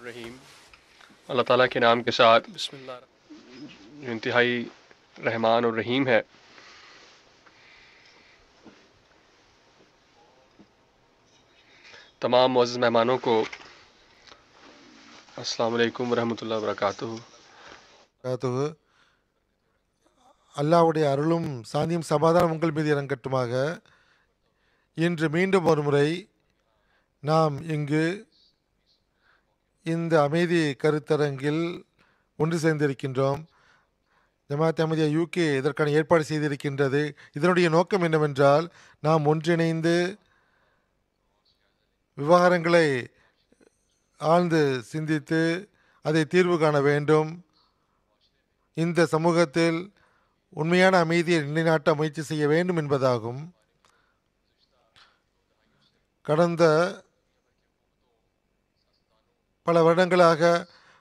रहीम अल्लाह ताला के नाम के साथ बिस्मिल्लाह जो इंतहाई रहमान और रहीम है। तमाम मुअज़्ज़ज़ मेहमानों को अस्सलाम वालेकुम वरहमतुल्लाहि वबरकातुहू। காத்துஹு. அல்லாஹ்வுடைய அருளும் சாந்தியும் சமாதானம் உங்கள் மீது இறங்கட்டுமாக. இன்று மீண்டும் ஒரு முறை நாம் இங்கு இந்த அமைதி கருத்தரங்கில் ஒன்று சேர்ந்திருக்கின்றோம். ஜமாத் அஹ்மதியா யூகே இதற்கான ஏற்பாடு செய்திருக்கின்றது. இதனுடைய நோக்கம் என்னவென்றால், நாம் ஒன்றிணைந்து விவகாரங்களை ஆழ்ந்து சிந்தித்து அதை தீர்வு காண வேண்டும். இந்த சமூகத்தில் உண்மையான அமைதியை நிலைநாட்ட முயற்சி செய்ய வேண்டும் என்பதாகும். கடந்த பல வருடங்களாக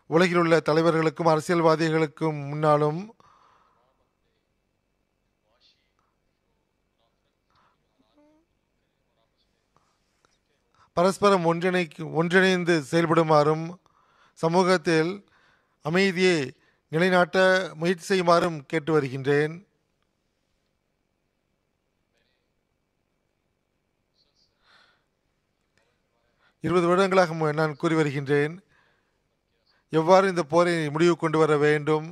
உலகில் உள்ள தலைவர்களுக்கும் அரசியல்வாதிகளுக்கும் முன்னாலும் பரஸ்பரம் ஒன்றிணைந்து செயல்படுமாறும் சமூகத்தில் அமைதியை நிலைநாட்ட முயற்சி செய்யுமாறும் கேட்டு வருகின்றேன். இருபது வருடங்களாக நான் கூறி வருகின்றேன், எவ்வாறு இந்த போரை முடிவு கொண்டு வர வேண்டும்.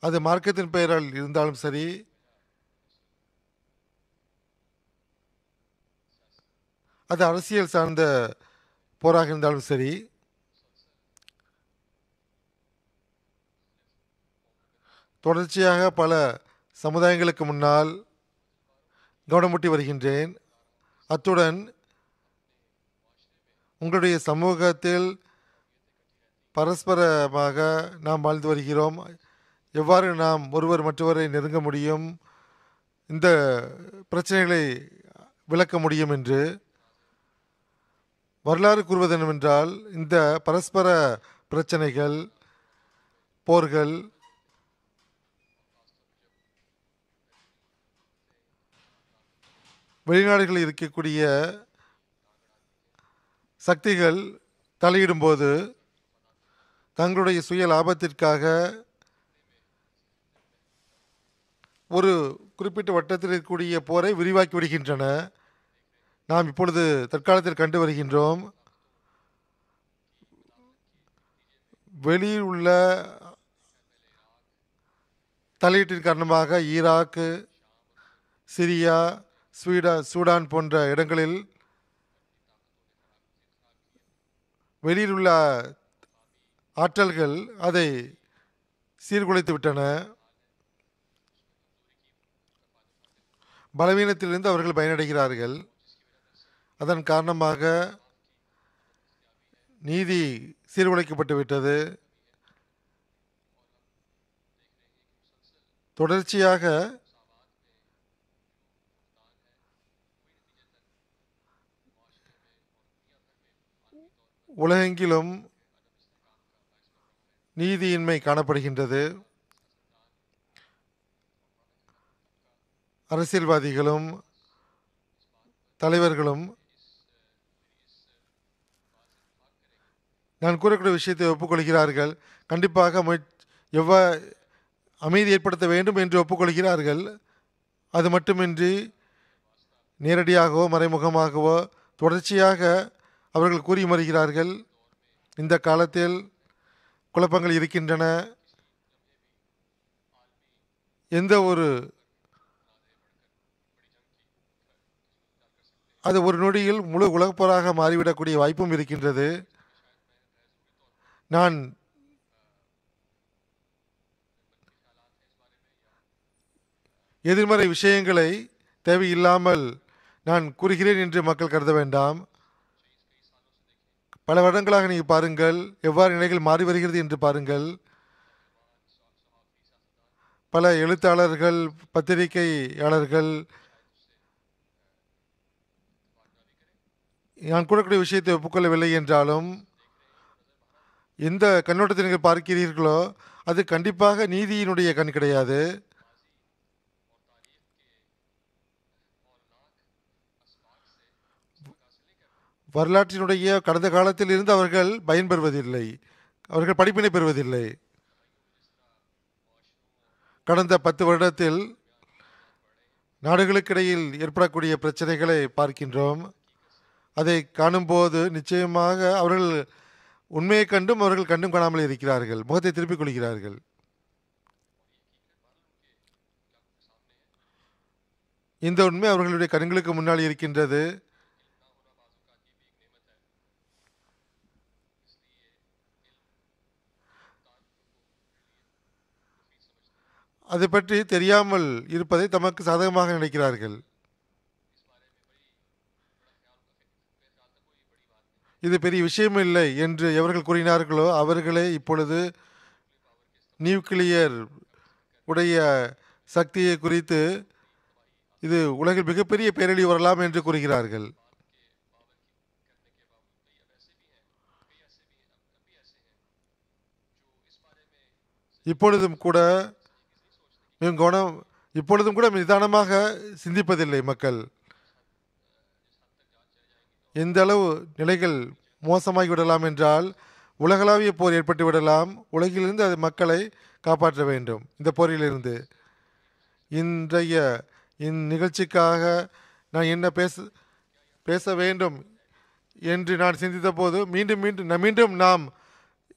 அது மார்க்கத்தின் பெயரால் இருந்தாலும் சரி, அது அரசியல் சார்ந்த போராக இருந்தாலும் சரி, தொடர்ச்சியாக பல சமுதாயங்களுக்கு முன்னால் கவனமூட்டி வருகின்றேன். அத்துடன் உங்களுடைய சமூகத்தில் பரஸ்பரமாக நாம் வாழ்ந்து வருகிறோம். எவ்வாறு நாம் ஒருவர் மற்றவரை நெருங்க முடியும், இந்த பிரச்சனைகளை விளக்க முடியும் என்று வரலாறு கூறுவது என்னவென்றால், இந்த பரஸ்பர பிரச்சனைகள், போர்கள் வெளிநாடுகளில் இருக்கக்கூடிய சக்திகள் தலையிடும்போது தங்களுடைய சுய லாபத்திற்காக ஒரு குறிப்பிட்ட வட்டத்தில் இருக்கக்கூடிய போரை விரிவாக்கி விடுகின்றன. நாம் இப்பொழுது தற்காலத்தில் கண்டு வருகின்றோம். வெளியில் உள்ள தலையீட்டின் காரணமாக ஈராக், சிரியா, சூடான் போன்ற இடங்களில் வெளியில் உள்ள ஆற்றல்கள் அதை சீர்குலைத்து விட்டன. பலவீனத்திலிருந்து அவர்கள் பயனடைகிறார்கள். அதன் காரணமாக நீதி சீர்குலைக்கப்பட்டு விட்டது. தொடர்ச்சியாக உலகெங்கிலும் நீதியின்மை காணப்படுகின்றது. அரசியல்வாதிகளும் தலைவர்களும் நான் கூறக்கூடிய விஷயத்தை ஒப்புக்கொள்கிறார்கள். கண்டிப்பாக அமைதி ஏற்படுத்த வேண்டும் என்று ஒப்புக்கொள்கிறார்கள். அது மட்டுமின்றி நேரடியாகவோ மறைமுகமாகவோ தொடர்ச்சியாக அவர்கள் கூறி வருகிறார்கள், இந்த காலத்தில் குழப்பங்கள் இருக்கின்றன. அது ஒரு நொடியில் முழு உலகப்போராக மாறிவிடக்கூடிய வாய்ப்பும் இருக்கின்றது. நான் எதிர்மறை விஷயங்களை தேவையில்லாமல் நான் கூறுகிறேன் என்று மக்கள் கருத வேண்டாம். பல வருடங்களாக நீங்கள் பாருங்கள், எவ்வாறு நிலைகள் மாறி வருகிறது என்று பாருங்கள். பல எழுத்தாளர்கள், பத்திரிகையாளர்கள் நான் கூறக்கூடிய விஷயத்தை ஒப்புக்கொள்ளவில்லை என்றாலும், எந்த கண்ணோட்டத்தை நீங்கள் பார்க்கிறீர்களோ அது கண்டிப்பாக நீதியினுடைய கண் கிடையாது. வரலாற்றினுடைய கடந்த காலத்தில் இருந்து அவர்கள் பயன்பெறுவதில்லை, அவர்கள் படிப்பினை பெறுவதில்லை. கடந்த 10 வருடத்தில் நாடுகளுக்கிடையில் ஏற்படக்கூடிய பிரச்சனைகளை பார்க்கின்றோம். அதை காணும்போது நிச்சயமாக அவர்கள் உண்மையை கண்டும் அவர்கள் கண்டும் காணாமல் இருக்கிறார்கள், முகத்தை திருப்பிக் கொள்கிறார்கள். இந்த உண்மை அவர்களுடைய கண்களுக்கு முன்னால் இருக்கின்றது. அதை பற்றி தெரியாமல் இருப்பதை தமக்கு சாதகமாக நினைக்கிறார்கள். இது பெரிய விஷயம் இல்லை என்று எவர்கள் கூறினார்களோ அவர்களே இப்பொழுது நியூக்ளியர் உடைய சக்தியை குறித்து இது உலகில் மிகப்பெரிய பேரழிவு வரலாம் என்று கூறுகிறார்கள். இப்பொழுதும் கூட இப்பொழுதும் கூட நிதானமாக சிந்திப்பதில்லை மக்கள். எந்த அளவு நிலைகள் மோசமாகிவிடலாம் என்றால் உலகளாவிய போர் ஏற்பட்டு விடலாம். உலகிலிருந்து அது மக்களை காப்பாற்ற வேண்டும். இந்த போரிலிருந்து இன்றைய இந்நிகழ்ச்சிக்காக நான் என்ன பேச வேண்டும் என்று நான் சிந்தித்த போது மீண்டும் நாம்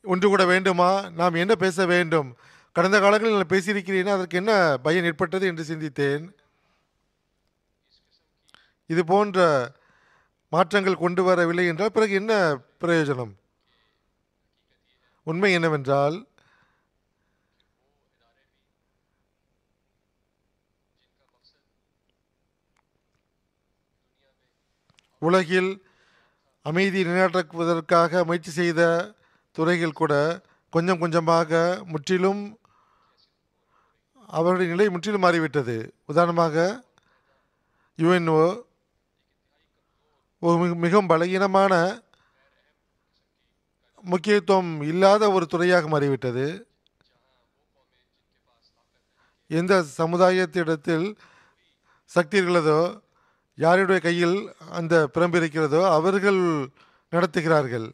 ஒன்று கூட வேண்டுமா, நாம் என்ன பேச வேண்டும், கடந்த காலங்களில் நான் பேசியிருக்கிறேன், அதற்கு என்ன பயன் ஏற்பட்டது என்று சிந்தித்தேன். இது போன்ற மாற்றங்கள் கொண்டு வரவில்லை என்றால் பிறகு என்ன பிரயோஜனம்? உண்மை என்னவென்றால் உலகில் அமைதி நிலைநாட்டுவதற்காக முயற்சி செய்த துறைகள் கூட கொஞ்சம் கொஞ்சமாக முற்றிலும் அவருடைய நிலை முற்றிலும் மாறிவிட்டது. உதாரணமாக யுஎன்ஓ ஒரு மிகவும் பலகீனமான முக்கியத்துவம் இல்லாத ஒரு துறையாக மாறிவிட்டது. எந்த சமுதாயத்திடத்தில் சக்தி இருக்கிறதோ, யாருடைய கையில் அந்த பிரம்பு இருக்கிறதோ அவர்கள் நடத்துகிறார்கள்.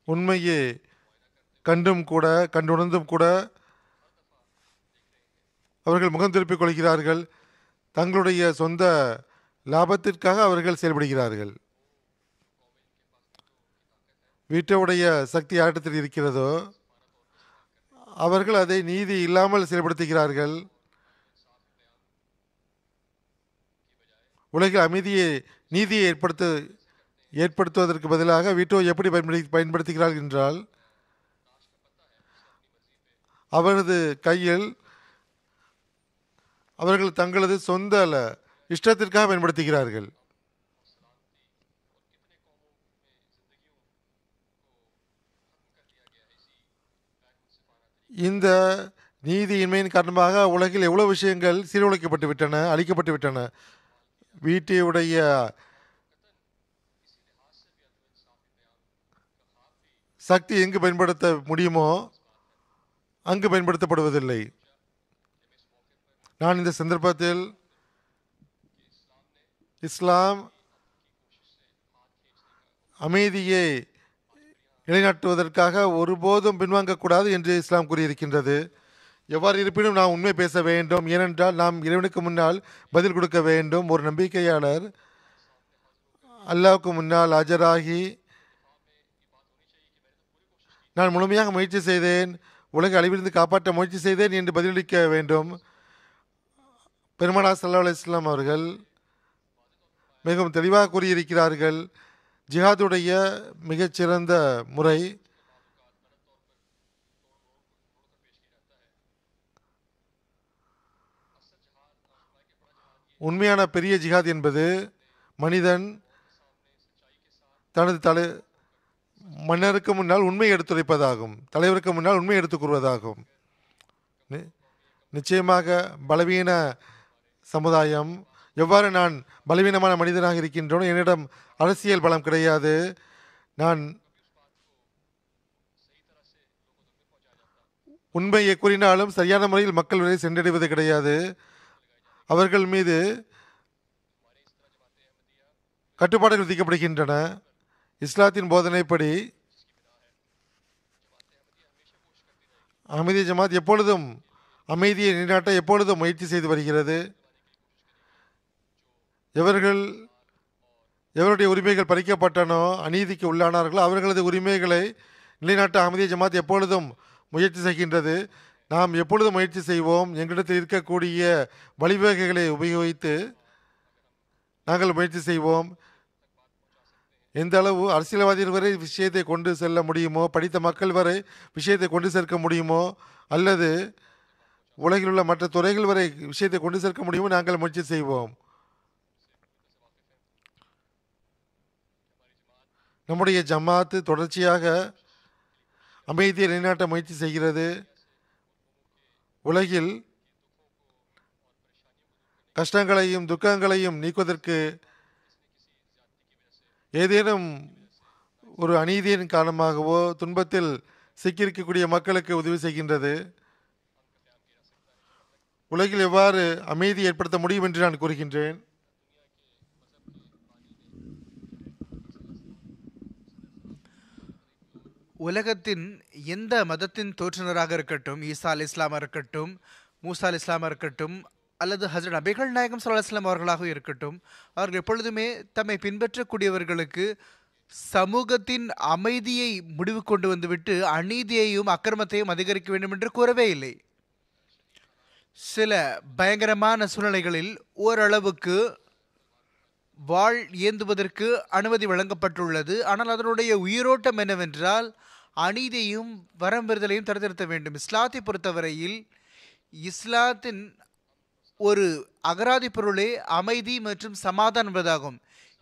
உண்மையே கண்டுணர்ந்தும் கூட அவர்கள் முகம் திருப்பிக் கொள்கிறார்கள். தங்களுடைய சொந்த லாபத்திற்காக அவர்கள் செயல்படுகிறார்கள். வீட்டுடைய சக்தி ஆட்டத்தில் இருக்கிறதோ அவர்கள் அதை நீதி இல்லாமல் செயல்படுத்துகிறார்கள். உலகில் நீதியை ஏற்படுத்துவதற்கு பதிலாக வீட்டோ எப்படி பயன்படுத்துகிறார்கள் என்றால் அவரது கையில் அவர்கள் தங்களது சொந்த இஷ்டத்திற்காக பயன்படுத்துகிறார்கள். இந்த நீதியின்மையின் காரணமாக உலகில் எவ்வளவு விஷயங்கள் சீர்குலைக்கப்பட்டு விட்டன, அழிக்கப்பட்டு விட்டன. வீட்டுடைய சக்தி எங்கு பயன்படுத்த முடியுமோ அங்கு பயன்படுத்தப்படுவதில்லை. நான் இந்த சந்தர்ப்பத்தில் இஸ்லாம் அமைதியை நிலைநாட்டுவதற்காக ஒருபோதும் பின்வாங்கக்கூடாது என்று இஸ்லாம் கூறியிருக்கின்றது. எவ்வாறு இருப்பினும் நாம் உண்மை பேச வேண்டும், ஏனென்றால் நாம் இறைவனுக்கு முன்னால் பதில் கொடுக்க வேண்டும். ஒரு நம்பிக்கையாளர் அல்லாஹ்வுக்கு முன்னால் ஆஜராகி நான் முழுமையாக முயற்சி செய்தேன், உலக அழிவிலிருந்து காப்பாற்ற முயற்சி செய்தேன் என்று பதிலளிக்க வேண்டும். பெருமானார் ஸல்லல்லாஹு அலைஹி வஸல்லம் அவர்கள் மிகவும் தெளிவாக கூறியிருக்கிறார்கள், ஜிஹாதுடைய மிகச்சிறந்த முறை உண்மையான பெரிய ஜிஹாத் என்பது மனிதன் தனது மன்னருக்கு முன்னால் உண்மை எடுத்துரைப்பதாகும், தலைவருக்கு முன்னால் உண்மை எடுத்துக் கூறுவதாகும். நிச்சயமாக பலவீன சமுதாயம், எவ்வாறு நான் பலவீனமான மனிதனாக இருக்கின்றோம், என்னிடம் அரசியல் பலம் கிடையாது, நான் உண்மையை கூறினாலும் சரியான முறையில் மக்கள் வரை சென்றடைவது கிடையாது, அவர்கள் மீது கட்டுப்பாடுகள் விதிக்கப்படுகின்றன. இஸ்லாத்தின் போதனைப்படி அஹ்மதியா ஜமாத் எப்பொழுதும் அமைதியை நிலைநாட்ட எப்பொழுதும் முயற்சி செய்து வருகிறது. எவருடைய உரிமைகள் பறிக்கப்பட்டனோ, அநீதிக்கு உள்ளானார்களோ அவர்களது உரிமைகளை நிலைநாட்ட அஹ்மதியா ஜமாத் எப்பொழுதும் முயற்சி செய்கின்றது. நாம் எப்பொழுதும் முயற்சி செய்வோம். எங்களிடத்தில் இருக்கக்கூடிய வழிவகைகளை உபயோகித்து நாங்கள் முயற்சி செய்வோம். எந்த அளவு அரசியல்வாதிகள் வரை விஷயத்தை கொண்டு செல்ல முடியுமோ, படித்த மக்கள் வரை விஷயத்தை கொண்டு சேர்க்க முடியுமோ, அல்லது உலகில் உள்ள மற்ற துறைகள் வரை விஷயத்தை கொண்டு சேர்க்க முடியுமோ நாங்கள் முயற்சி செய்வோம். நம்முடைய ஜமாத்து தொடர்ச்சியாக அமைதியை நிலைநாட்ட முயற்சி செய்கிறது. உலகில் கஷ்டங்களையும் துக்கங்களையும் நீக்குவதற்கு ஏதேனும் ஒரு அநீதியின் காரணமாகவோ துன்பத்தில் சிக்கியிருக்கக்கூடிய மக்களுக்கு உதவி செய்கின்றது. உலகில் எவ்வாறு அமைதி ஏற்படுத்த முடியும் என்று நான் கூறுகின்றேன். உலகத்தின் எந்த மதத்தின் தோற்றுநராக இருக்கட்டும், ஈசா அலி இஸ்லாமாக இருக்கட்டும், மூசா அலி இஸ்லாமாக இருக்கட்டும், அல்லது ஹஜ்ரத் நபிகள் நாயகம் ஸல்லல்லாஹு அலைஹி வஸல்லம் அவர்களாக இருக்கட்டும், அவர்கள் எப்பொழுதுமே தம்மை பின்பற்றக்கூடியவர்களுக்கு சமூகத்தின் அமைதியை முடிவு கொண்டு வந்துவிட்டு அநீதியையும் அக்கிரமத்தையும் அதிகரிக்க வேண்டும் என்று கூறவே இல்லை. சில பயங்கரமான சூழ்நிலைகளில் ஓரளவுக்கு வாழ் ஏந்துவதற்கு அனுமதி வழங்கப்பட்டுள்ளது. ஆனால் அதனுடைய உயிரோட்டம் என்னவென்றால் அநீதியையும் வரம்பெறுதலையும் தடுத்திருத்த வேண்டும். இஸ்லாத்தை பொறுத்தவரையில் இஸ்லாத்தின் ஒரு அகராதி பொருளே அமைதி மற்றும் சமாதானம் என்பதாகும்.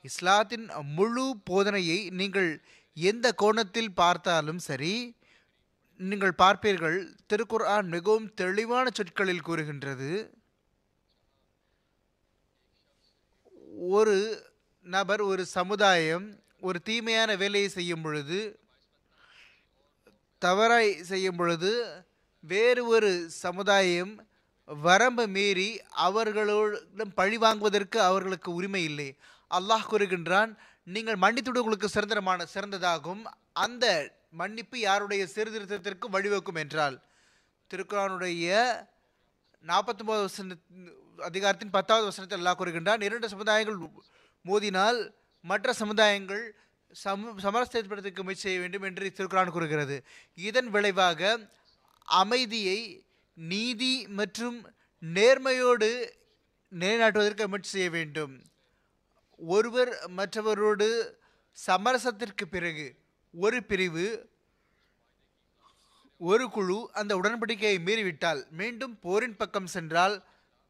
இஸ்லாத்தின் முழு போதனையை நீங்கள் எந்த கோணத்தில் பார்த்தாலும் சரி, நீங்கள் பார்ப்பீர்கள், திருக்குர்ஆன் மிகவும் தெளிவான சொற்களில் கூறுகின்றது, ஒரு நபர், ஒரு சமுதாயம் ஒரு தீமையான வேலையை செய்யும் பொழுது, தவறாய் செய்யும் பொழுது, வேறு ஒரு சமுதாயம் வரம்பு மீறி அவர்களிடம் பழி வாங்குவதற்கு அவர்களுக்கு உரிமை இல்லை. அல்லாஹ் கூறுகின்றான், நீங்கள் மன்னித்துவிட உங்களுக்கு சிறந்ததாகும். அந்த மன்னிப்பு யாருடைய சீர்திருத்தத்திற்கு வழிவகுக்கும் என்றால், திருக்குர்ஆனுடைய 49 அதிகாரத்தின் 10வது வசனத்தில் அல்லாஹ் கூறுகின்றான், 2 சமுதாயங்கள் மோதினால் மற்ற சமுதாயங்கள் சமரசப்படுத்த முயற்சி செய்ய வேண்டும் என்று திருக்குர்ஆன் கூறுகிறது. இதன் விளைவாக அமைதியை நீதி மற்றும் நேர்மையோடு நிலைநாட்டுவதற்கு முயற்சி செய்ய வேண்டும். ஒருவர் மற்றவரோடு சமரசத்திற்கு பிறகு ஒரு பிரிவு, ஒரு குழு அந்த உடன்படிக்கையை மீறிவிட்டால், மீண்டும் போரின் பக்கம் சென்றால்,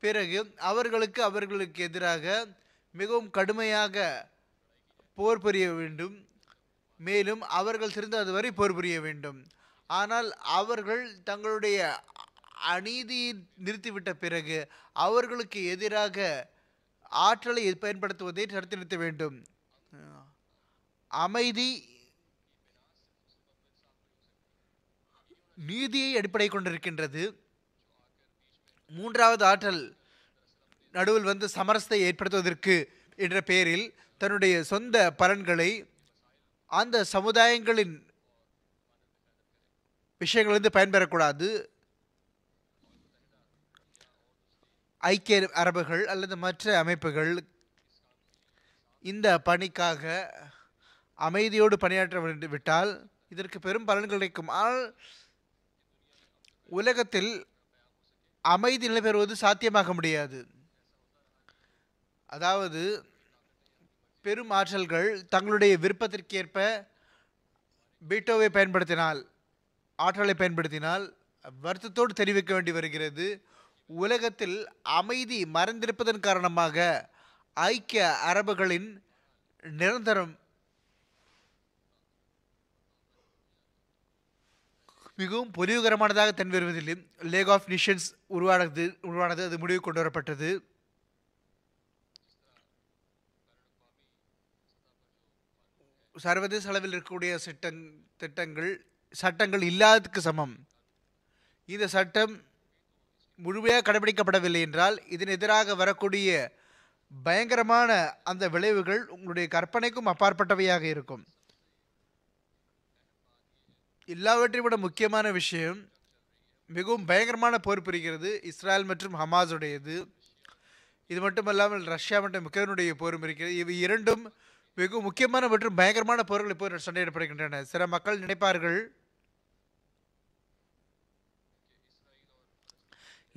பிறகு அவர்களுக்கு எதிராக மிகவும் கடுமையாக போர் புரிய வேண்டும். மேலும் அவர்கள் திருந்தாது வரை போர் புரிய வேண்டும். ஆனால் அவர்கள் தங்களுடைய அநீதியை நிறுத்திவிட்ட பிறகு அவர்களுக்கு எதிராக ஆற்றலை பயன்படுத்துவதை தடுத்து நிறுத்த வேண்டும். அமைதி நீதியை அடிப்படை கொண்டிருக்கின்றது. மூன்றாவது ஆற்றல் நடுவில் வந்து சமரசத்தை ஏற்படுத்துவதற்கு என்ற பெயரில் தன்னுடைய சொந்த பலன்களை அந்த சமுதாயங்களின் விஷயங்களிலிருந்து பயன்பெறக்கூடாது. ஐக்கிய அரபுகள் அல்லது மற்ற அமைப்புகள் இந்த பணிக்காக அமைதியோடு பணியாற்ற விட்டால் இதற்கு பெரும் பலன்கள் கிடைக்கும். ஆனால் உலகத்தில் அமைதி நிலை பெறுவது சாத்தியமாக முடியாது. அதாவது பெரும் ஆற்றல்கள் தங்களுடைய விருப்பத்திற்கேற்ப பீட்டோவை பயன்படுத்தினால், ஆற்றலை பயன்படுத்தினால் வருத்தத்தோடு தெரிவிக்க வேண்டி வருகிறது. உலகத்தில் அமைதி மறைந்திருப்பதன் காரணமாக ஐக்கிய அரபுகளின் நிரந்தரம் மிகவும் பொலிவுகரமானதாக தென்பெறுவதில்லை. லேக் ஆஃப் நேஷன்ஸ் உருவானது, அது முடிவு கொண்டு வரப்பட்டது. சர்வதேச அளவில் இருக்கக்கூடிய சட்டங்கள் இல்லாததுக்கு சமம். இந்த சட்டம் முழுமையாக கடைபிடிக்கப்படவில்லை என்றால் இதன் எதிராக வரக்கூடிய பயங்கரமான அந்த விளைவுகள் உங்களுடைய கற்பனைக்கும் அப்பாற்பட்டவையாக இருக்கும். எல்லாவற்றையும் விட முக்கியமான விஷயம், மிகவும் பயங்கரமான போர் புரிகிறது இஸ்ரேல் மற்றும் ஹமாஸுடையது. இது மட்டுமல்லாமல் ரஷ்யா மற்றும் உக்ரைனுடைய போரும் இருக்கிறது. இவை இரண்டும் மிகவும் முக்கியமான மற்றும் பயங்கரமான போர்கள் இப்போ சண்டையிடப்படுகின்றன. சில மக்கள் நினைப்பார்கள்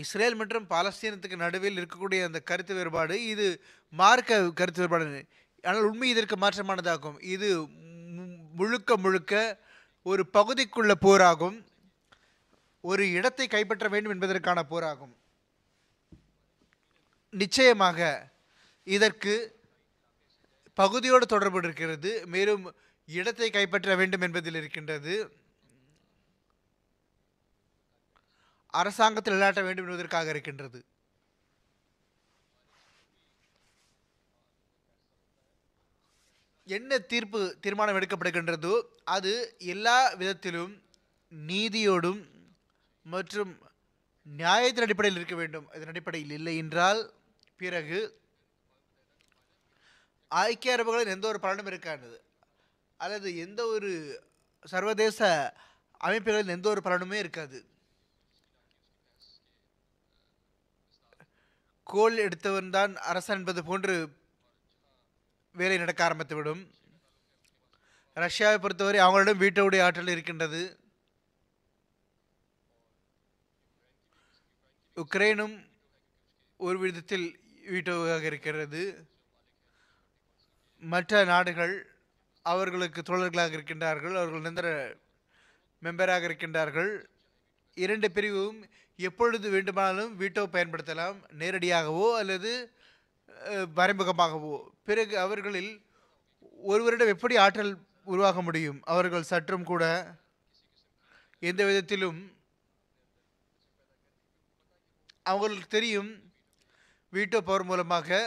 இஸ்ரேல் மற்றும் பாலஸ்தீனத்துக்கு நடுவில் இருக்கக்கூடிய அந்த கருத்து வேறுபாடு இது மார்க்க கருத்து வேறுபாடு. ஆனால் உண்மை இதற்கு மாற்றமானதாகும். இது முழுக்க முழுக்க ஒரு பகுதிக்குள்ள போராகும், ஒரு இடத்தை கைப்பற்ற வேண்டும் என்பதற்கான போராகும். நிச்சயமாக இதற்கு பகுதியோடு தொடர்பு இருக்கிறது, மேலும் இடத்தை கைப்பற்ற வேண்டும் என்பதில் இருக்கின்றது. அரசாங்கத்தில் நிலைநாட்ட வேண்டும் என்பதற்காக இருக்கின்றது. என்ன தீர்மானம் எடுக்கப்படுகின்றதோ அது எல்லா விதத்திலும் நீதியோடும் மற்றும் நியாயத்தின் அடிப்படையில் இருக்க வேண்டும். இதன் அடிப்படையில் இல்லை என்றால் பிறகு ஐக்கிய அரபுகளின் எந்த ஒரு பலனும் இருக்காது, அல்லது எந்த ஒரு சர்வதேச அமைப்புகளின் எந்த ஒரு பலனுமே இருக்காது. கோல் எடுத்தவன் தான் அரசன் என்பது போன்று வேலை நடக்க ஆரம்பித்துவிடும். ரஷ்யாவை பொறுத்தவரை அவங்களிடம் வீட்டோடைய ஆற்றல் இருக்கின்றது. உக்ரைனும் ஒரு விதத்தில் வீட்டோவாக இருக்கிறது. மற்ற நாடுகள் அவர்களுக்கு தோழர்களாக இருக்கின்றார்கள், அவர்கள் நிரந்தர மெம்பராக இருக்கின்றார்கள். இரண்டு பிரிவும் எப்பொழுது வேண்டுமானாலும் வீட்டோ பயன்படுத்தலாம், நேரடியாகவோ அல்லது மறைமுகமாகவோ. பிறகு அவர்களில் ஒருவரிடம் எப்படி ஆற்றல் உருவாக முடியும்? அவர்கள் சற்றும் கூட எந்த விதத்திலும் அவங்களுக்கு தெரியும், வீட்டோ பவர் மூலமாக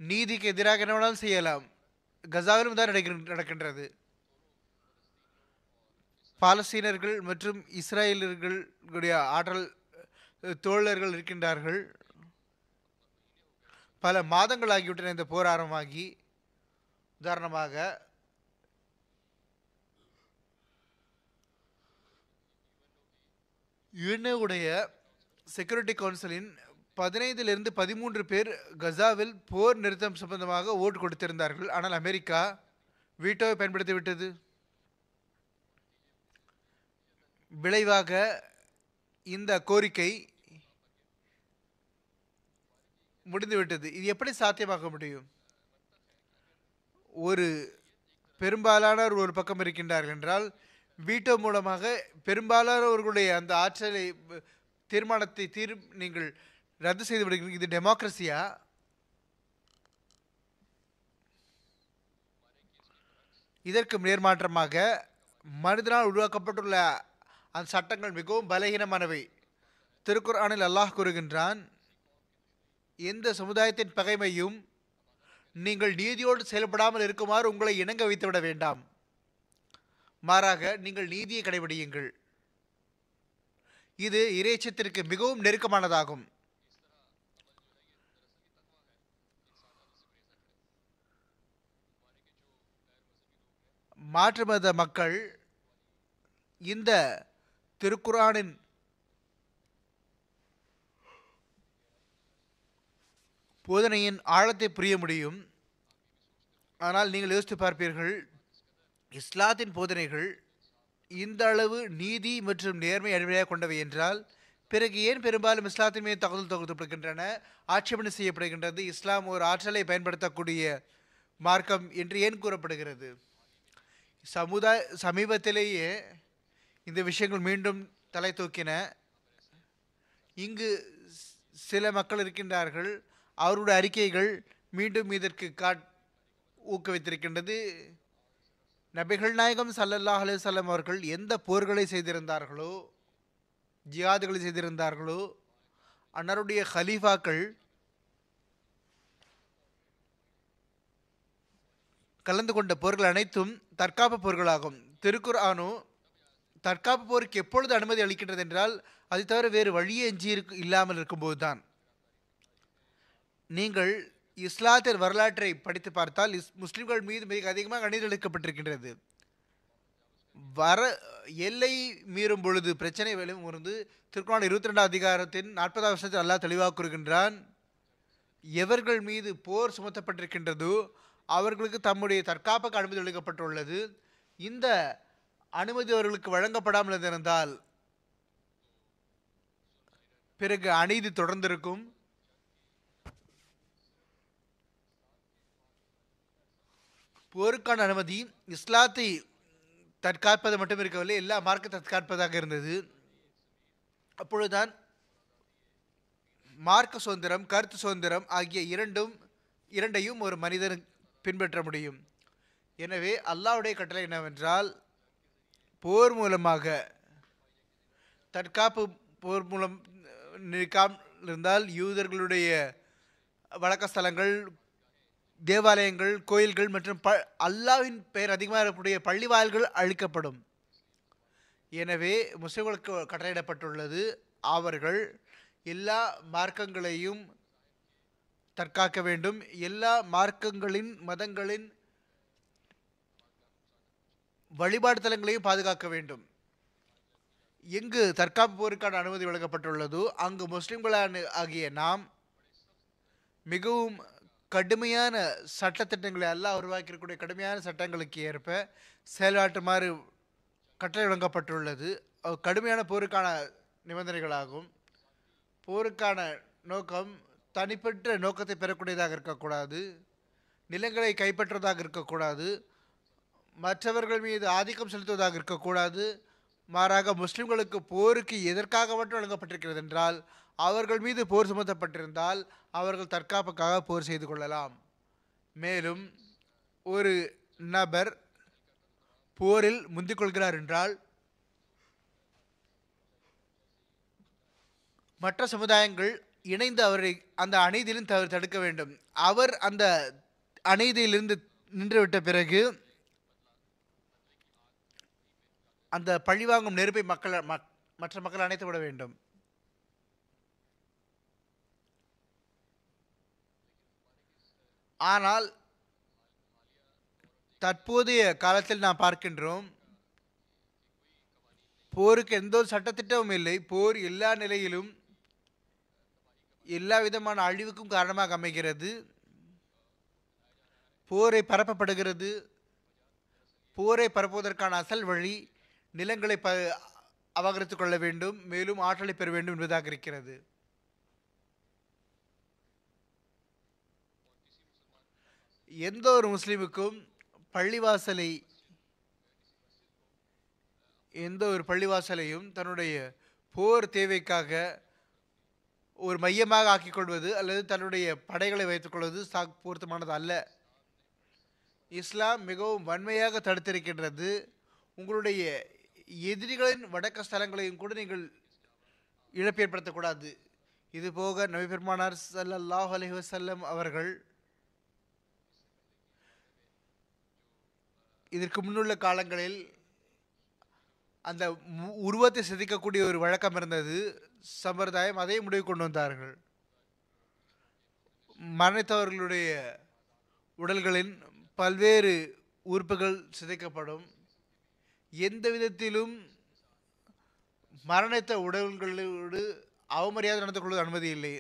நீதிக்கு எதிராக என்ன வேணாலும் செய்யலாம். கசாவிலும் தான் நடக்கின்றது. பாலஸ்தீனர்கள் மற்றும் இஸ்ரேலர்களுடைய ஆற்றல் தோழர்கள் இருக்கின்றார்கள். பல மாதங்கள் ஆகிவிட்டன இந்த போர் ஆரம்பமாகி. உதாரணமாக யுஎன்ஓடைய செக்யூரிட்டி கவுன்சிலின் 15 to 13 பேர் கசாவில் போர் நிறுத்தம் சம்பந்தமாக ஓட்டு கொடுத்திருந்தார்கள். ஆனால் அமெரிக்கா வீட்டோவை பயன்படுத்திவிட்டது. விளைவாக இந்த கோரிக்கை முடிந்துவிட்டது. இது எப்படி சாத்தியமாக்க முடியும்? ஒரு பெரும்பாலானோர் ஒரு பக்கம் இருக்கின்றார்கள் என்றால் வீட்டோ மூலமாக பெரும்பாலானவர்களுடைய அந்த ஆற்றலை தீர்மானத்தை நீங்கள் ரத்து செய்து விடுகிறீர்கள். இது டெமோக்ரஸியா? இதற்கு நேர்மாற்றமாக மனிதனால் உருவாக்கப்பட்டுள்ள அந்த சட்டங்கள் மிகவும் பலகீனமானவை. திருக்குர்ஆனில் அல்லாஹ் கூறுகின்றான், எந்த சமுதாயத்தின் பகைமையும் நீங்கள் நீதியோடு செயல்படாமல் இருக்குமாறு உங்களை இணங்க வைத்துவிட வேண்டாம், மாறாக நீங்கள் நீதியை கடைபிடியுங்கள். இது இறைச்சத்திற்கு மிகவும் நெருக்கமானதாகும். மாற்று மத மக்கள் இந்த திருக்குர்ஆனின் போதனையின் ஆழத்தை புரிய முடியும். ஆனால் நீங்கள் யோசித்து பார்ப்பீர்கள், இஸ்லாத்தின் போதனைகள் இந்த அளவு நீதி மற்றும் நேர்மை அடிப்படையாக கொண்டவை என்றால் பிறகு ஏன் பெரும்பாலும் இஸ்லாத்தின் மீது தகவல் தொகுக்கப்படுகின்றன, ஆட்சேபனை செய்யப்படுகின்றது? இஸ்லாம் ஒரு ஆற்றலை பயன்படுத்தக்கூடிய மார்க்கம் என்று ஏன் கூறப்படுகிறது? சமீபத்திலேயே இந்த விஷயங்கள் மீண்டும் தலை தூக்கின. இங்கு சில மக்கள் இருக்கின்றார்கள், அவருடைய அறிக்கைகள் மீண்டும் இதற்கு ஊக்குவித்திருக்கின்றது. நபிகள் நாயகம் ஸல்லல்லாஹு அலைஹி வஸல்லம் அவர்கள் எந்த போர்களை செய்திருந்தார்களோ, ஜிஹாதுகளை செய்திருந்தார்களோ, அன்னாருடைய ஹலீஃபாக்கள் கலந்து கொண்ட போர்கள் அனைத்தும் தற்காப்பு போர்களாகும். திருக்குர்ஆனோ தற்காப்பு போருக்கு எப்பொழுது அனுமதி அளிக்கின்றது என்றால் அதை தவிர வேறு வழியே இல்லாமல் இருக்கும்போது தான். நீங்கள் இஸ்லாத்தின் வரலாற்றை படித்து பார்த்தால் முஸ்லிம்கள் மீது மிக அதிகமாக அநீதி இழைக்கப்பட்டிருக்கின்றது. எல்லை மீறும் பொழுது பிரச்சனை வரும் பொழுது திருக்குர்ஆன் 22 அதிகாரத்தின் 40வது வசனத்தில் அல்லாஹ் தெளிவாக கூறுகின்றான், எவர்கள் மீது போர் சுமத்தப்பட்டிருக்கின்றதோ அவர்களுக்கு தம்முடைய தற்காப்புக்கு அனுமதி அளிக்கப்பட்டுள்ளது. இந்த அனுமதி அவர்களுக்கு வழங்கப்படாமல் இருந்திருந்தால் பிறகு அநீதி தொடர்ந்திருக்கும். போருக்கான அனுமதி இஸ்லாத்தை தற்காப்பது மட்டும் இருக்கவில்லை, எல்லா மார்க்க தற்காப்பதாக இருந்தது. அப்பொழுதுதான் மார்க்க சுதந்திரம், கருத்து சுதந்திரம் ஆகிய இரண்டையும் ஒரு மனிதன் பின்பற்ற முடியும். எனவே அல்லாஹ்வுடைய கட்டளை என்னவென்றால், போர் மூலமாக தற்காப்பு போர் மூலம் இருந்தால் யூதர்களுடைய வழக்க ஸ்தலங்கள், தேவாலயங்கள், கோயில்கள் மற்றும் அல்லாஹ்வின் பெயர் அதிகமாக இருக்கக்கூடிய பள்ளி வாயில்கள் அழிக்கப்படும். எனவே முஸ்லிம்களுக்கு கட்டளையிடப்பட்டுள்ளது, அவர்கள் எல்லா மார்க்கங்களையும் தற்காக்க வேண்டும், எல்லா மார்க்கங்களின் மதங்களின் வழிபாடு தலங்களையும் பாதுகாக்க வேண்டும். எங்கு தற்காப்பு போருக்கான அனுமதி வழங்கப்பட்டுள்ளதோ அங்கு முஸ்லிம்களான ஆகிய நாம் மிகவும் கடுமையான சட்டத்திட்டங்களை அல்லாஹ் உருவாக்கியிருக்கக்கூடிய கடுமையான சட்டங்களுக்கு ஏற்ப செயலாற்றுமாறு கட்டளை வழங்கப்பட்டுள்ளது. கடுமையான போருக்கான நிபந்தனைகளாகும். போருக்கான நோக்கம் தனிப்பட்ட நோக்கத்தை பெறக்கூடியதாக இருக்கக்கூடாது, நிலங்களை கைப்பற்றுவதாக இருக்கக்கூடாது, மற்றவர்கள் மீது ஆதிக்கம் செலுத்துவதாக இருக்கக்கூடாது. மாறாக முஸ்லிம்களுக்கு போருக்கு எதற்காக மட்டும் வழங்கப்பட்டிருக்கிறது என்றால், அவர்கள் மீது போர் சுமத்தப்பட்டிருந்தால் அவர்கள் தற்காப்புக்காக போர் செய்து கொள்ளலாம். மேலும் ஒரு நபர் போரில் முந்திக் கொள்கிறார் என்றால் மற்ற சமுதாயங்கள் இணைந்து அவரை அந்த அநீதியிலும் தடுக்க வேண்டும். அவர் அந்த அநீதியிலிருந்து நின்றுவிட்ட பிறகு அந்த பழிவாங்கும் நெருப்பை மற்ற மக்கள் அணைத்து விட வேண்டும். ஆனால் தற்போதைய காலத்தில் நாம் பார்க்கின்றோம், போருக்கு எந்த ஒரு சட்டத்திட்டமும் இல்லை. போர் எல்லா நிலையிலும் எல்லா விதமான அழிவுக்கும் காரணமாக அமைகிறது. போரை பரப்பப்படுகிறது. போரை பரப்புவதற்கான அசல் வழி நிலங்களை அபகரித்துக் கொள்ள வேண்டும், மேலும் ஆற்றலை பெற வேண்டும் என்பதாக இருக்கிறது. எந்த ஒரு முஸ்லிமுக்கும் எந்த ஒரு பள்ளிவாசலையும் தன்னுடைய போர் தேவைக்காக ஒரு மையமாக ஆக்கிக் கொள்வது அல்லது தன்னுடைய படைகளை வைத்துக் கொள்வது பொருத்தமானது அல்ல. இஸ்லாம் மிகவும் வன்மையாக தடுத்திருக்கின்றது. உங்களுடைய எதிரிகளின் வடக்க ஸ்தலங்களையும் கூட நீங்கள் இழப்பு ஏற்படுத்தக்கூடாது. இது போக நபி பெருமானார் ஸல்லல்லாஹு அலைஹி வஸல்லம் அவர்கள் இதற்கு முன்னுள்ள காலங்களில் அந்த உருவத்தை சிதைக்கக்கூடிய ஒரு வழக்கம் இருந்தது, சம்பிரதாயம். அதை முடிவு கொண்டு வந்தார்கள். மரணித்தவர்களுடைய உடல்களின் பல்வேறு உறுப்புகள் சிதைக்கப்படும். எந்த விதத்திலும் மரணித்த உடல்களோடு அவமரியாதை நடந்து கொள்வது அனுமதி இல்லை.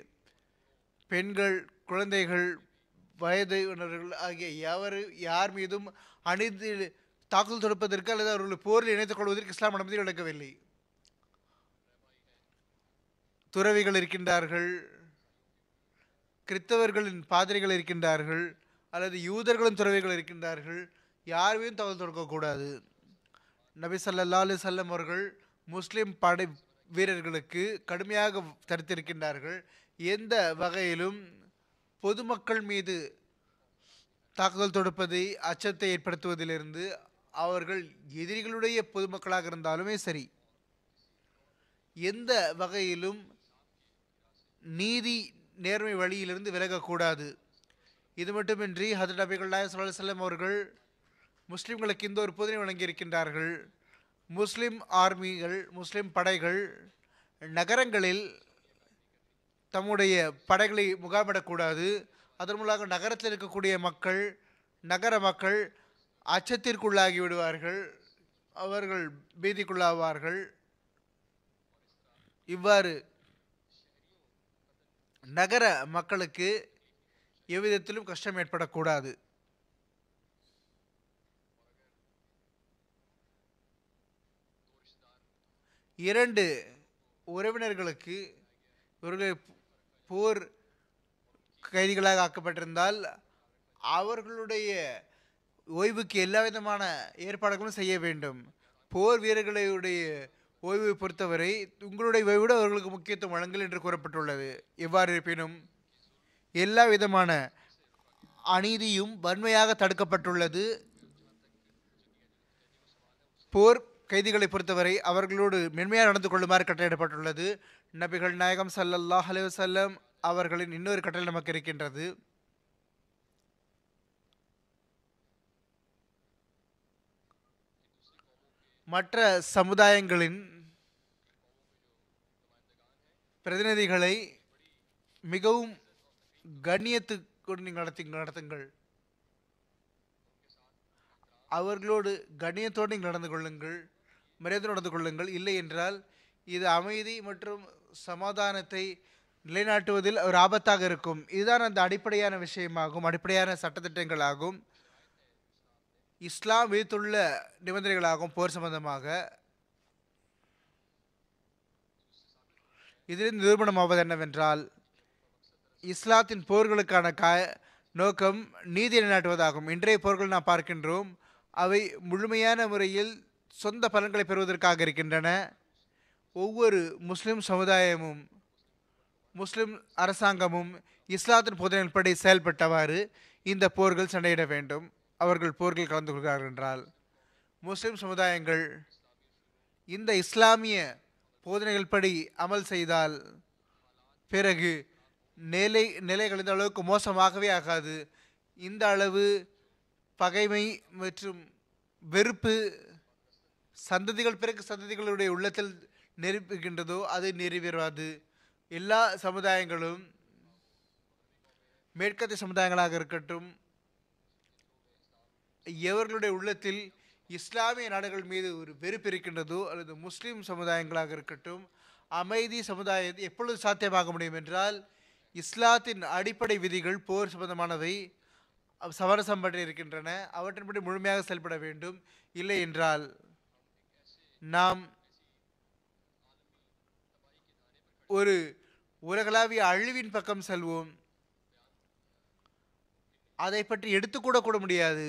பெண்கள், குழந்தைகள், வயதினர்கள் ஆகிய யார் மீதும் அநீதி தாக்குதல் தொடுப்பதற்கு அல்லது அவர்களை போரில் இணைத்துக் கொள்வதற்கு இஸ்லாம் அனுமதி வழங்கவில்லை. துறவிகள் இருக்கின்றார்கள், கிறிஸ்தவர்களின் பாதிரிகள் இருக்கின்றார்கள், அல்லது யூதர்களின் துறவிகள் இருக்கின்றார்கள். யார் மீதும் தாக்குதல் தொடுக்கக்கூடாது. நபி ஸல்லல்லாஹு அலைஹி வஸல்லம் அவர்கள் முஸ்லிம் படை வீரர்களுக்கு கடுமையாக தடுத்திருக்கின்றார்கள். எந்த வகையிலும் பொதுமக்கள் மீது தாக்குதல் தொடுப்பதை, அச்சத்தை ஏற்படுத்துவதிலிருந்து, அவர்கள் எதிரிகளுடைய பொதுமக்களாக இருந்தாலுமே சரி, எந்த வகையிலும் நீதி நேர்மை வழியிலிருந்து விலகக்கூடாது. இது மட்டுமின்றி ஹஜ்ரத் நபிகள் நாயகம் ஸல்லல்லாஹு அலைஹி வஸல்லம் அவர்கள் முஸ்லிம்களுக்கு இந்த ஒரு பொதுமை வழங்கியிருக்கின்றார்கள். முஸ்லிம் ஆர்மிகள், முஸ்லிம் படைகள் நகரங்களில் தம்முடைய படைகளை முகாமிடக்கூடாது. அதன் மூலமாக நகரத்தில் இருக்கக்கூடிய மக்கள், நகர மக்கள் அச்சத்திற்குள்ளாகி விடுவார்கள், அவர்கள் பீதிக்குள்ளாவார்கள். இவ்வாறு நகர மக்களுக்கு எவ்விதத்திலும் கஷ்டம் ஏற்படக்கூடாது. இரண்டு உறவினர்களுக்கு இவர்கள் போர் கைதிகளாக ஆக்கப்பட்டிருந்தால் அவர்களுடைய ஓய்வுக்கு எல்லா விதமான ஏற்பாடுகளும் செய்ய வேண்டும். போர் வீரர்களுடைய ஓய்வை பொறுத்தவரை உங்களுடைய ஓய்வு விட அவர்களுக்கு முக்கியத்துவம் வழங்கல் என்று கூறப்பட்டுள்ளது. எவ்வாறு இருப்பினும் எல்லா விதமான அநீதியும் வன்மையாக தடுக்கப்பட்டுள்ளது. போர் கைதிகளை பொறுத்தவரை அவர்களோடு மென்மையாக நடந்து கொள்ளுமாறு கட்டளையிடப்பட்டுள்ளது. நபிகள் நாயகம் ஸல்லல்லாஹு அலைஹி வஸல்லம் அவர்களின் இன்னொரு கட்டளை நமக்கு இருக்கின்றது. மற்ற சமுதாயங்களின் பிரதிநிதிகளை மிகவும் கண்ணியத்துக்கு நீங்கள் நடத்துங்கள். அவர்களோடு கண்ணியத்தோடு நீங்கள் நடந்து கொள்ளுங்கள், மரியாதை நடந்து கொள்ளுங்கள். இல்லை என்றால் இது அமைதி மற்றும் சமாதானத்தை நிலைநாட்டுவதில் ஒரு ஆபத்தாக இருக்கும். இதுதான் அந்த அடிப்படையான விஷயமாகும், அடிப்படையான சட்டத்திட்டங்களாகும், இஸ்லாம் விதித்துள்ள நிபந்தனைகளாகும். போர் சம்பந்தமாக இதில் நிரூபணமாவது என்னவென்றால் இஸ்லாத்தின் போர்களுக்கான நோக்கம் நீதி நிலைநாட்டுவதாகும். இன்றைய போர்கள் நாம் பார்க்கின்றோம், அவை முழுமையான முறையில் சொந்த பலன்களை பெறுவதற்காக இருக்கின்றன. ஒவ்வொரு முஸ்லிம் சமுதாயமும் முஸ்லிம் அரசாங்கமும் இஸ்லாத்தின் போதனைப்படி செயல்பட்டவாறு இந்த போர்கள் சண்டையிட வேண்டும். அவர்கள் போர்கள் கலந்து கொள்கிறார்கள் என்றால் முஸ்லிம் சமுதாயங்கள் இந்த இஸ்லாமிய போதனைகள் படி அமல் செய்தால் பிறகு நிலைகள் இந்த அளவுக்கு மோசமாகவே ஆகாது. இந்த அளவு பகைமை மற்றும் வெறுப்பு சந்ததிகள் பிறகு சந்ததிகளுடைய உள்ளத்தில் நெருப்புகின்றதோ அது நிறைவேறாது. எல்லா சமுதாயங்களும் மேற்கத்திய சமுதாயங்களாக இருக்கட்டும், எவர்களுடைய உள்ளத்தில் இஸ்லாமிய நாடுகள் மீது ஒரு வெறுப்பு இருக்கின்றதோ அல்லது முஸ்லிம் சமுதாயங்களாக இருக்கட்டும், அமைதி சமுதாயம் எப்பொழுது சாத்தியமாக முடியும் என்றால் இஸ்லாத்தின் அடிப்படை விதிகள் போர் சம்பந்தமானவை சமரசம் பற்றி இருக்கின்றன, அவற்றின்படி முழுமையாக செயல்பட வேண்டும். இல்லை என்றால் நாம் ஒரு உலகளாவிய அழிவின் பக்கம் செல்வோம். அதை பற்றி எடுத்துக்கூட முடியாது.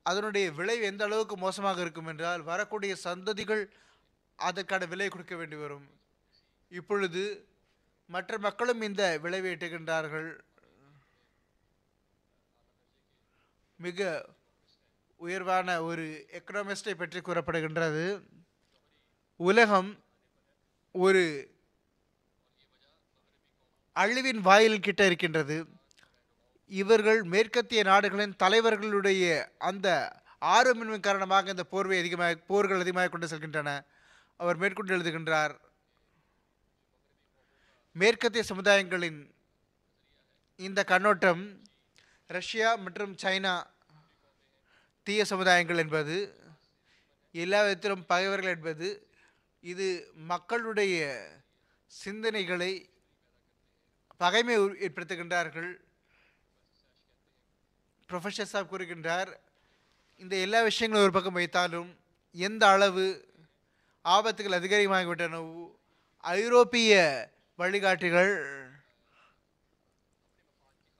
அதனுடைய விளைவு எந்த அளவுக்கு மோசமாக இருக்கும் என்றால் வரக்கூடிய சந்ததிகள் அதற்கான விலை கொடுக்க வேண்டி வரும். இப்பொழுது மற்ற மக்களும் இந்த விளைவை எட்டுகின்றார்கள். மிக உயர்வான ஒரு எக்கனாமிஸ்டை பற்றி கூறப்படுகின்றது. உலகம் ஒரு அழிவின் வாயில் கிட்ட இருக்கின்றது. இவர்கள் மேற்கத்திய நாடுகளின் தலைவர்களுடைய அந்த ஆர்வமின்மை காரணமாக இந்த போர்கள் அதிகமாக கொண்டு செல்கின்றன. அவர் மேற்கொண்டு எழுதுகின்றார், மேற்கத்திய சமுதாயங்களின் இந்த கண்ணோட்டம் ரஷ்யா மற்றும் சைனா தீய சமுதாயங்கள் என்பது, எல்லா விதத்திலும் பகைவர்கள் என்பது, இது மக்களுடைய சிந்தனைகளை பகைமை ஏற்படுத்துகின்றார்கள். ப்ரொஃபஸர் சாப் கூறுகின்றார், இந்த எல்லா விஷயங்களும் ஒரு பக்கம் வைத்தாலும் எந்த அளவு ஆபத்துகள் அதிகமாகிவிட்டனவோ ஐரோப்பிய வழிகாட்டிகள்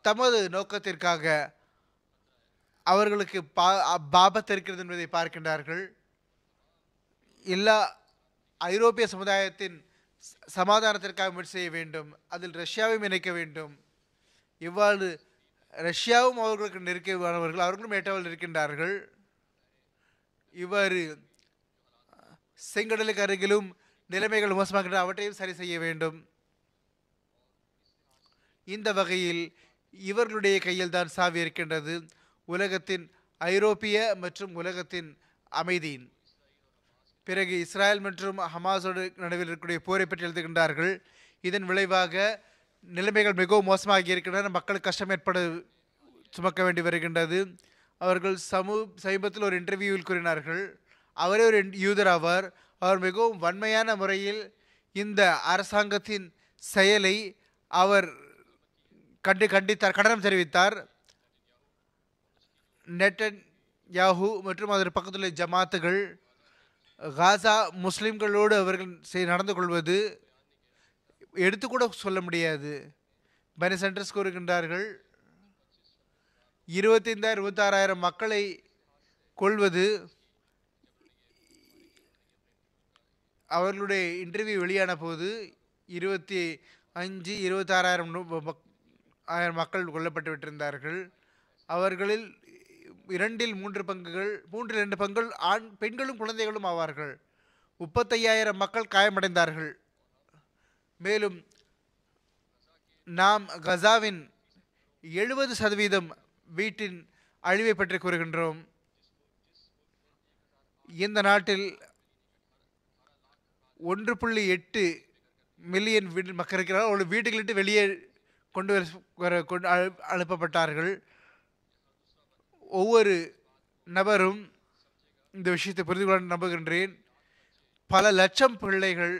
தமது நோக்கத்திற்காக அவர்களுக்கு பாபத்து இருக்கிறது என்பதை பார்க்கின்றார்கள். எல்லா ஐரோப்பிய சமுதாயத்தின் சமாதானத்திற்காக முயற்சி செய்ய வேண்டும், அதில் ரஷ்யாவையும் இணைக்க வேண்டும். இவ்வாறு ரஷ்யாவும் அவர்களுக்கு நெருக்கமானவர்கள், அவர்களும் ஏற்றவர்கள் இருக்கின்றார்கள். இவ்வாறு செங்கடலுக்கு அருகிலும் நிலைமைகள் மோசமாகின்ற அவற்றையும் சரி செய்ய வேண்டும். இந்த வகையில் இவர்களுடைய கையில் தான் சாவி இருக்கின்றது, உலகத்தின் ஐரோப்பிய மற்றும் உலகத்தின் அமைதியின். பிறகு இஸ்ரேல் மற்றும் ஹமாஸோடு நடுவில் இருக்கக்கூடிய போரை பற்றி எழுதுகின்றார்கள். இதன் விளைவாக நிலைமைகள் மிகவும் மோசமாகி இருக்கின்றன. மக்களுக்கு கஷ்டம் ஏற்பட சுமக்க வேண்டி வருகின்றது. அவர்கள் சமீபத்தில் ஒரு இன்டர்வியூவில் கூறினார்கள், அவரே ஒரு யூதர் ஆவார். அவர் மிகவும் வன்மையான முறையில் இந்த அரசாங்கத்தின் செயலை அவர் கண்டித்தார், கண்டனம் தெரிவித்தார். நெட்டன் யாஹூ மற்றும் அதன் பக்கத்துள்ள ஜமாத்துகள் காசா முஸ்லிம்களோடு அவர்கள் நடந்து கொள்வது எடுத்துக்கூட சொல்ல முடியாது. பனி சென்டர்ஸ் கூறுகின்றார்கள், 25,000-26,000 மக்களை கொள்வது அவர்களுடைய இன்டர்வியூ வெளியான போது 25,000-26,000 மக்கள் கொல்லப்பட்டு விட்டிருந்தார்கள். அவர்களில் 2/3 பங்குகள் பெண்களும் குழந்தைகளும் ஆவார்கள். 35,000 மக்கள் காயமடைந்தார்கள். மேலும் நாம் கசாவின் 70% வீட்டின் அழிவை பற்றி கூறுகின்றோம். இந்த நாட்டில் 1.8 மில்லியன் மக்கள் இருக்கிறார்கள். அவர்கள் வீடுகளிட்டு வெளியே கொண்டு அனுப்பப்பட்டார்கள். ஒவ்வொரு நபரும் இந்த விஷயத்தை புரிந்து கொள்ள நம்புகின்றேன். பல லட்சம் பிள்ளைகள்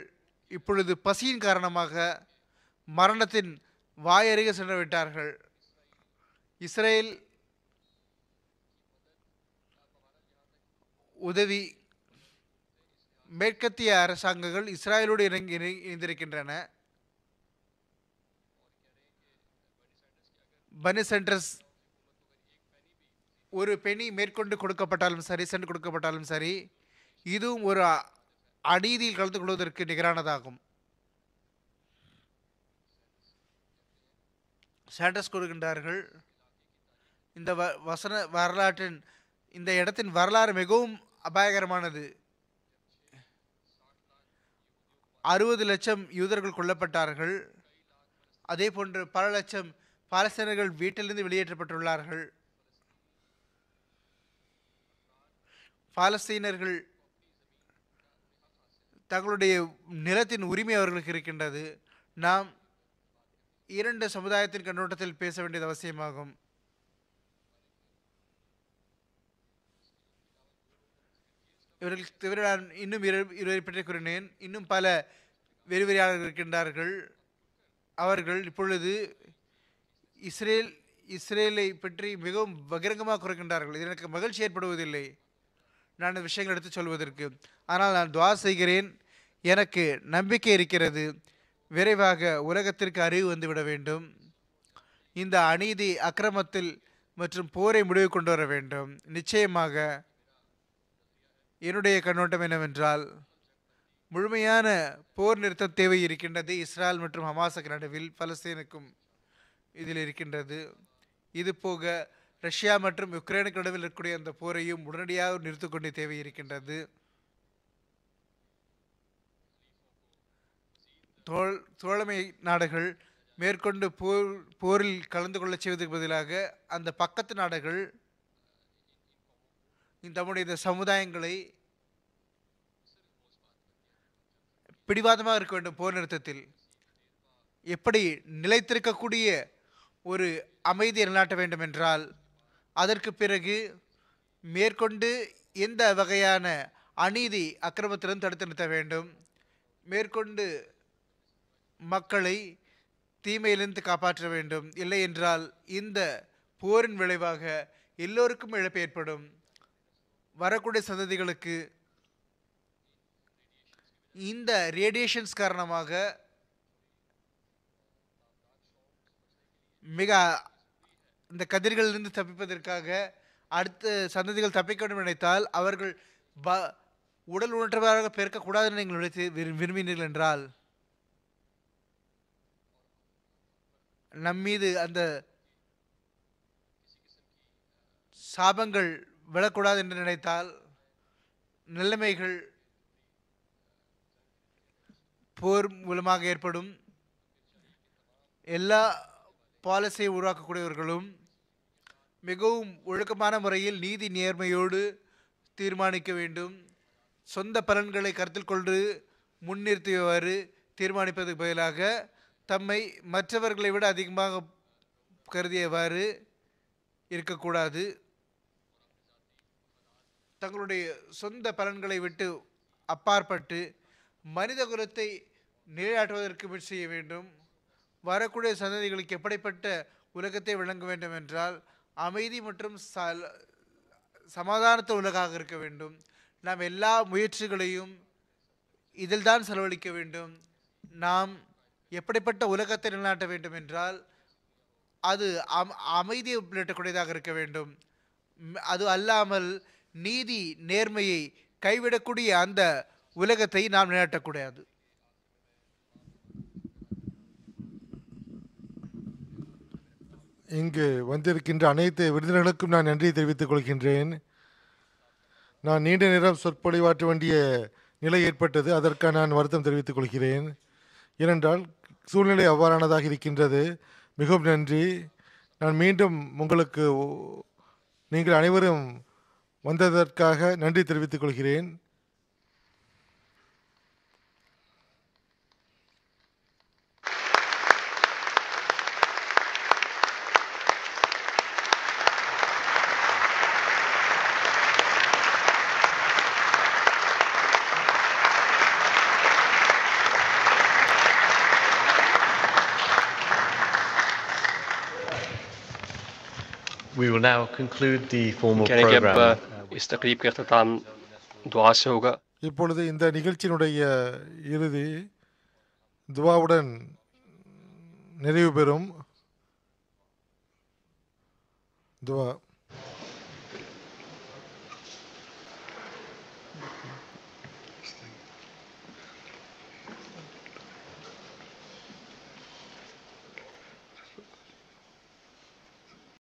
இப்பொழுது பசியின் காரணமாக மரணத்தின் வாயருகே சென்று விட்டார்கள். இஸ்ரேல் உதவி மேற்கத்திய அரசாங்கங்கள் இஸ்ரேலோடு இணைந்திருக்கின்றன. பனி சென்டர்ஸ் ஒரு பெனி மேற்கொண்டு கொடுக்கப்பட்டாலும் சரி, சென்று கொடுக்கப்பட்டாலும் சரி, இதுவும் ஒரு அநீதியில் கலந்து கொள்வதற்கு நிகரானதாகும். சாண்டர்ஸ் கூறுகின்றார்கள், இந்த வரலாற்றின் இந்த இடத்தின் வரலாறு மிகவும் அபாயகரமானது. 60 லட்சம் யூதர்கள் கொல்லப்பட்டார்கள். அதே போன்று பல லட்சம் பாலஸ்தீனர்கள் வீட்டிலிருந்து வெளியேற்றப்பட்டுள்ளார்கள். பாலஸ்தீனர்கள் தங்களுடைய நிலத்தின் உரிமை அவர்களுக்கு இருக்கின்றது. நாம் 2 சமுதாயத்தின் கண்ணோட்டத்தில் பேச வேண்டியது அவசியமாகும். இவர்களுக்கு தவிர நான் இன்னும் இருவரை பற்றி கூறினேன். இன்னும் பல வெறிவெறியாளர்கள் இருக்கின்றார்கள். அவர்கள் இப்பொழுது இஸ்ரேலை பற்றி மிகவும் பகிரங்கமாக கூறுகின்றார்கள். இது எனக்கு மகிழ்ச்சி ஏற்படுவதில்லை நான் இந்த விஷயங்கள் எடுத்து சொல்வதற்கு. ஆனால் நான் துவா செய்கிறேன். எனக்கு நம்பிக்கை இருக்கிறது, விரைவாக உலகத்திற்கு அறிவு வந்துவிட வேண்டும். இந்த அநீதி அக்கிரமத்தில் மற்றும் போரை முடிவு கொண்டு வர வேண்டும். நிச்சயமாக என்னுடைய கண்ணோட்டம் என்னவென்றால், முழுமையான போர் நிறுத்தம் தேவை இருக்கின்றது. இஸ்ரேல் மற்றும் ஹமாஸுக்கு நடுவில், பலஸ்தீனுக்கும் இதில் இருக்கின்றது. இது போக ரஷ்யா மற்றும் யுக்ரைனுக்கு நடுவில் இருக்கக்கூடிய அந்த போரையும் உடனடியாக நிறுத்திக்கொண்டே தேவை இருக்கின்றது. தோழமை நாடுகள் மேற்கொண்டு போரில் கலந்து கொள்ள செய்வதற்கு பதிலாக அந்த பக்கத்து நாடுகள் தம்முடைய இந்த சமுதாயங்களை பிடிவாதமாக இருக்க வேண்டும். போர் நிறுத்தத்தில் எப்படி நிலைத்திருக்கக்கூடிய ஒரு அமைதியை நிலைநாட்ட வேண்டும் என்றால், அதற்கு பிறகு மேற்கொண்டு எந்த வகையான அநீதி அக்கிரமத்திலும் தடுத்து நிறுத்த வேண்டும். மேற்கொண்டு மக்களை தீமையிலிருந்து காப்பாற்ற வேண்டும். இல்லை என்றால் இந்த போரின் விளைவாக எல்லோருக்கும் இழப்பு ஏற்படும். வரக்கூடிய சந்ததிகளுக்கு இந்த ரேடியேஷன்ஸ் காரணமாக மிக இந்த கதிர்களிலிருந்து தப்பிப்பதற்காக அடுத்த சந்ததிகள் தப்பிக்க வேண்டும் நினைத்தால் அவர்கள் உடல் உணர்வாக பெருக்கக்கூடாதுன்னு நீங்கள் விரும்பினீர்கள் என்றால், நம்மீது அந்த சாபங்கள் விழக்கூடாது என்று நினைத்தால், நிலைமைகள் போர் மூலமாக ஏற்படும். எல்லா பாலிசியை உருவாக்கக்கூடியவர்களும் மிகவும் ஒழுக்கமான முறையில் நீதி நேர்மையோடு தீர்மானிக்க வேண்டும். சொந்த பலன்களை கருத்தில் கொண்டு முன்னிறுத்தியவாறு தீர்மானிப்பதற்கு பதிலாக தம்மை மற்றவர்களை விட அதிகமாக கருதியவாறு இருக்கக்கூடாது. தங்களுடைய சொந்த பலன்களை விட்டு அப்பாற்பட்டு மனித குலத்தை நிலையாட்டுவதற்கு முயற்சி செய்ய வேண்டும். வரக்கூடிய சந்ததிகளுக்கு எப்படிப்பட்ட உலகத்தை வழங்க வேண்டும் என்றால் அமைதி மற்றும் சமாதானத்த உலகாக இருக்க வேண்டும். நாம் எல்லா முயற்சிகளையும் இதில் தான் செலவழிக்க வேண்டும். நாம் எப்படிப்பட்ட உலகத்தை நிலைநாட்ட வேண்டும் என்றால் அது அமைதியை உள்ளிட்டக்கூடியதாக இருக்க வேண்டும். அது அல்லாமல் நீதி நேர்மையை கைவிடக்கூடிய அந்த உலகத்தை நாம் நிலைநாட்டக்கூடாது. இங்கு வந்திருக்கின்ற அனைத்து விருந்தினர்களுக்கும் நான் நன்றி தெரிவித்துக் கொள்கின்றேன். நான் நீண்ட நேரம் சொற்பொழிவாற்ற வேண்டிய நிலை ஏற்பட்டது. அதற்காக நான் வருத்தம் தெரிவித்துக் கொள்கிறேன். ஏனென்றால் சூழ்நிலை அவ்வாறானதாக இருக்கின்றது. மிகவும் நன்றி. நான் மீண்டும் உங்களுக்கு நீங்கள் அனைவரும் வந்ததற்காக நன்றி தெரிவித்துக் கொள்கிறேன். We will now conclude the formal यानी कि अब program. इस तकरीब का अख्ताम दुआ से होगा. இப்பொழுது இந்த நிகழ்ச்சியினுடைய இறுதி துவாவுடன் நிறைவு பெறும். துவா.